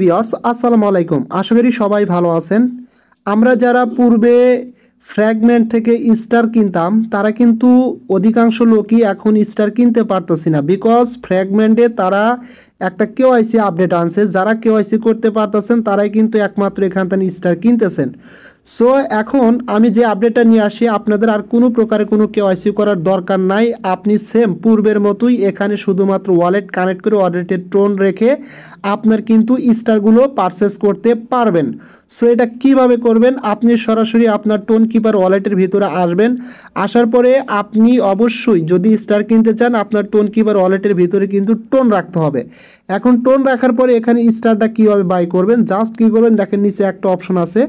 Viewers আসসালামু আলাইকুম। আশা করি সবাই ভালো আছেন। আমরা যারা পূর্বে ফ্র্যাগমেন্ট থেকে স্টার কিনতাম তারা কিন্তু অধিকাংশ লোকই এখন স্টার কিনতে পারতেছি না, বিকজ ফ্র্যাগমেন্টে তারা একটা কেওয়াইসি আপডেট আনছে। যারা কেওয়াইসি করতে পারতেছেন তারাই কিন্তু একমাত্র এখান থেকে স্টার কিনতেছেন। সো এখন আমি যে আপডেটটা নিয়ে আসি, আপনাদের আর কোনো প্রকারে কোনো কেওয়াইসি করার দরকার নাই। আপনি সেম পূর্বের মতোই এখানে শুধুমাত্র ওয়ালেট কানেক্ট করে ওয়ালেটের টোন রেখে আপনার কিন্তু স্টারগুলো পারচেস করতে পারবেন। সো এটা কিভাবে করবেন, আপনি সরাসরি আপনার টোন কিপার ওয়ালেটের ভিতরে আসবেন। আসার পরে আপনি অবশ্যই যদি স্টার কিনতে চান আপনার টোন কিপার ওয়ালেটের ভিতরে কিন্তু টোন রাখতে হবে। এখন টোন রাখার পরে এখানে স্টারটা কীভাবে বাই করবেন, জাস্ট কী করবেন, দেখেন নিচে একটা অপশন আছে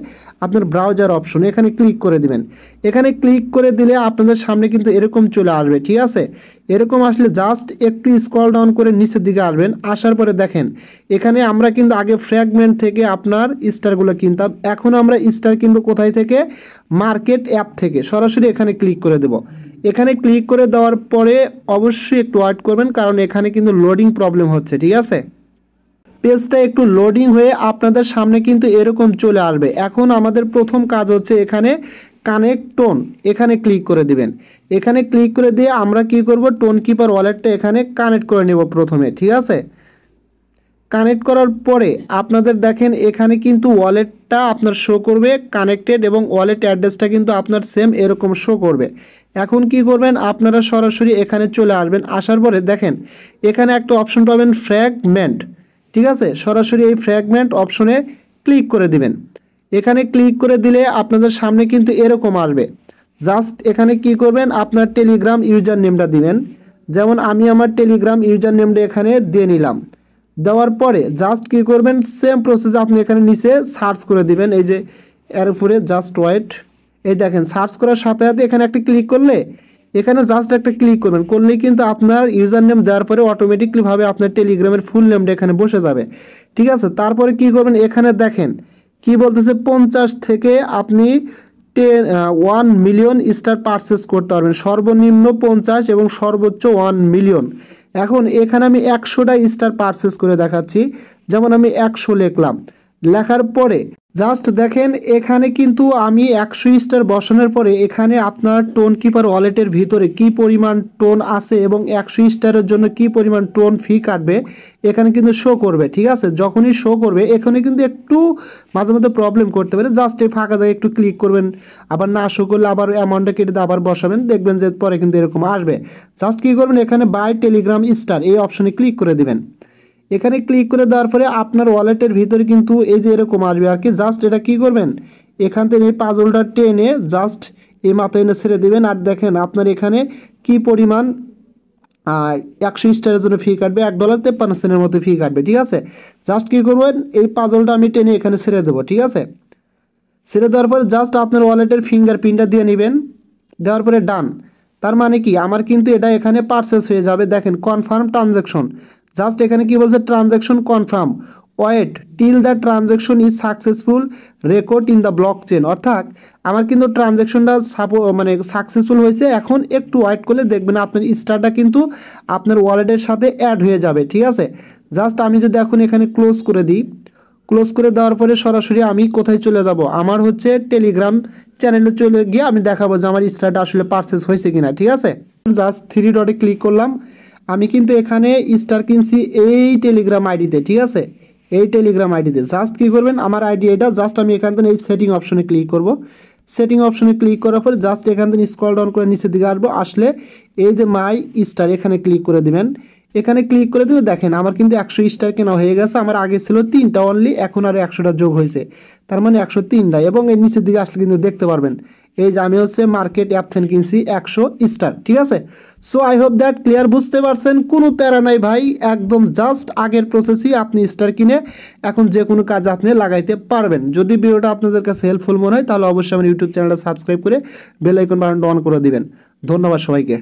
আপনার ব্রাউজার অপশন, এখানে ক্লিক করে দিবেন। এখানে ক্লিক করে দিলে আপনাদের সামনে কিন্তু এরকম চলে আসবে, ঠিক আছে। এরকম আসলে জাস্ট একটু স্ক্রল ডাউন করে নিচের দিকে আসবেন। আসার পরে দেখেন এখানে আমরা কিন্তু আগে ফ্র্যাগমেন্ট থেকে আপনার স্টারগুলো কিনতাম, এখন আমরা স্টার কিনবো কোথায় থেকে, মার্কেট অ্যাপ থেকে। সরাসরি এখানে ক্লিক করে দেব। এখানে ক্লিক করে দেওয়ার পরে অবশ্যই একটু ওয়েট করবেন, কারণ এখানে কিন্তু লোডিং প্রবলেম হচ্ছে, ঠিক আছে। পেজটা একটু লোডিং হয়ে আপনাদের সামনে কিন্তু এরকম চলে আসবে। এখন আমাদের প্রথম কাজ হচ্ছে এখানে কানেক্ট টোন, এখানে ক্লিক করে দিবেন। এখানে ক্লিক করে দিয়ে আমরা কি করব, টোন কিপার ওয়ালেটটা এখানে কানেক্ট করে নেব প্রথমে, ঠিক আছে। কানেক্ট করার পরে আপনাদের দেখেন এখানে কিন্তু ওয়ালেটটা আপনার শো করবে কানেক্টেড, এবং ওয়ালেট অ্যাড্রেসটা কিন্তু আপনার সেম এরকম শো করবে। এখন কি করবেন, আপনারা সরাসরি এখানে চলে আসবেন। আসার পরে দেখেন এখানে একটা অপশন পাবেন ফ্র্যাগমেন্ট, ঠিক আছে। সরাসরি এই ফ্র্যাগমেন্ট অপশনে ক্লিক করে দিবেন। এখানে ক্লিক করে দিলে আপনাদের সামনে কিন্তু এরকম আসবে। জাস্ট এখানে কি করবেন, আপনার টেলিগ্রাম ইউজার নেমটা দিবেন। যেমন আমি আমার টেলিগ্রাম ইউজার নেমটা এখানে দিয়ে নিলাম। দেওয়ার পরে জাস্ট কী করবেন, সেম প্রসেস আপনি এখানে নিচে সার্চ করে দিবেন। এই যে এর উপরে জাস্ট ওয়েট, এই দেখেন সার্চ করার সাথে সাথে এখানে একটা ক্লিক করলে, এখানে জাস্ট একটা ক্লিক করবেন, করলেই কিন্তু আপনার ইউজার নেম দেওয়ার পরে অটোমেটিকলিভাবে আপনার টেলিগ্রামের ফুল নেমটা এখানে বসে যাবে, ঠিক আছে। তারপরে কি করবেন, এখানে দেখেন কি বলতেছে 50 থেকে আপনি 1 মিলিয়ন স্টার পারচেস করতে পারবেন, সর্বনিম্ন 50 এবং সর্বোচ্চ 1 মিলিয়ন। এখন এখানে আমি 100টা স্টার পারচেস করে দেখাচ্ছি। যেমন আমি 100 লিখলাম, লেখার পরে জাস্ট দেখেন এখানে কিন্তু আমি 100 স্টার বসানোর পরে এখানে আপনার টোন কিপার ওয়ালেটের ভিতরে কি পরিমাণ টোন আছে এবং 100 স্টারের জন্য কি পরিমাণ টোন ফি কাটবে এখানে কিন্তু শো করবে, ঠিক আছে। যখনই শো করবে এখানে কিন্তু একটু মাঝে মধ্যে প্রবলেম করতে পারে, জাস্ট এই ফাঁকা জায়গায় একটু ক্লিক করবেন, আবার না শো করলে আবার অ্যামাউন্টটা কেটে দিয়ে আবার বসাবেন, দেখবেন যে পরে কিন্তু এরকম আসবে। জাস্ট কী করবেন, এখানে বাই টেলিগ্রাম স্টার এই অপশনে ক্লিক করে দিবেন। এখানে ক্লিক করে দেওয়ার পরে আপনার ওয়ালেটের ভিতরে কিন্তু এই যে এরকম আসবে আর কি। জাস্ট এটা কি করবেন, এখান থেকে এই পাজলটা টেনে জাস্ট এই মাথায় এনে ছেড়ে দেবেন। আর দেখেন আপনার এখানে কি পরিমাণ 100 স্টারের জন্য ফি কাটবে, $1.53 মতো ফি কাটবে, ঠিক আছে। জাস্ট কী করবেন, এই পাজলটা আমি টেনে এখানে ছেড়ে দেবো, ঠিক আছে। ছেড়ে দেওয়ার পরে জাস্ট আপনার ওয়ালেটের ফিঙ্গারপ্রিন্টটা দিয়ে নেবেন, দেওয়ার পরে ডান। তার মানে কি আমার কিন্তু এটা এখানে পারচেস হয়ে যাবে। দেখেন কনফার্ম ট্রানজ্যাকশন, জাস্ট এখানে কি বলছে, transaction confirm, wait till the transaction is successful, record in the block chain. অর্থাৎ আমার কিন্তু ট্রানজ্যাকশনটা মানে সাকসেসফুল হয়েছে। এখন একটু ওয়েট করলে দেখবেন আপনার স্টারটা কিন্তু আপনার ওয়ালেটের সাথে অ্যাড হয়ে যাবে, ঠিক আছে। জাস্ট আমি যদি এখন এখানে ক্লোজ করে দিই, ক্লোজ করে দেওয়ার পরে সরাসরি আমি কোথায় চলে যাব, আমার হচ্ছে টেলিগ্রাম চ্যানেলে চলে গিয়ে আমি দেখাবো যে আমার স্টারটা আসলে পারচেস হয়েছে কিনা, ঠিক আছে। জাস্ট 3 ডটে ক্লিক করলাম। আমি কিন্তু এখানে স্টার কিনছি এই টেলিগ্রাম আইডিতে, ঠিক আছে, এই টেলিগ্রাম আইডিতে। জাস্ট কী করবেন, আমার আইডি এটা, জাস্ট আমি এখান থেকে এই সেটিং অপশনে ক্লিক করব। সেটিং অপশনে ক্লিক করার পরে জাস্ট এখান থেকে স্ক্রল ডাউন করে নিচের দিকে আসবো। আসলে এই যে মাই স্টার এখানে ক্লিক করে দিবেন। এখানে ক্লিক করে দিলে দেখেন আমার কিন্তু 100 স্টার কেনা হয়ে গেছে। আমার আগে ছিল 3টা অনলি, এখন আর 100টা যোগ হয়েছে, তার মানে 103টা। এবং এর নিচের দিকে আসলে কিন্তু দেখতে পারবেন এই যে আমি হচ্ছে মার্কেট অ্যাপ থেকে কিনছি 100 স্টার, ঠিক আছে। So I hope that clear, বুঝতে পারছেন, কোনো প্যারা নাই ভাই, একদম জাস্ট আগের প্রসেসই আপনি স্টার কিনে এখন যে কোনো কাজ আপনি লাগাইতে পারবেন। যদি ভিডিওটা আপনাদের কাছে হেল্পফুল মনে হয় তাহলে অবশ্যই আমার ইউটিউব চ্যানেলটা সাবস্ক্রাইব করে বেল আইকন বাটনটা অন করে দিবেন। ধন্যবাদ সবাইকে।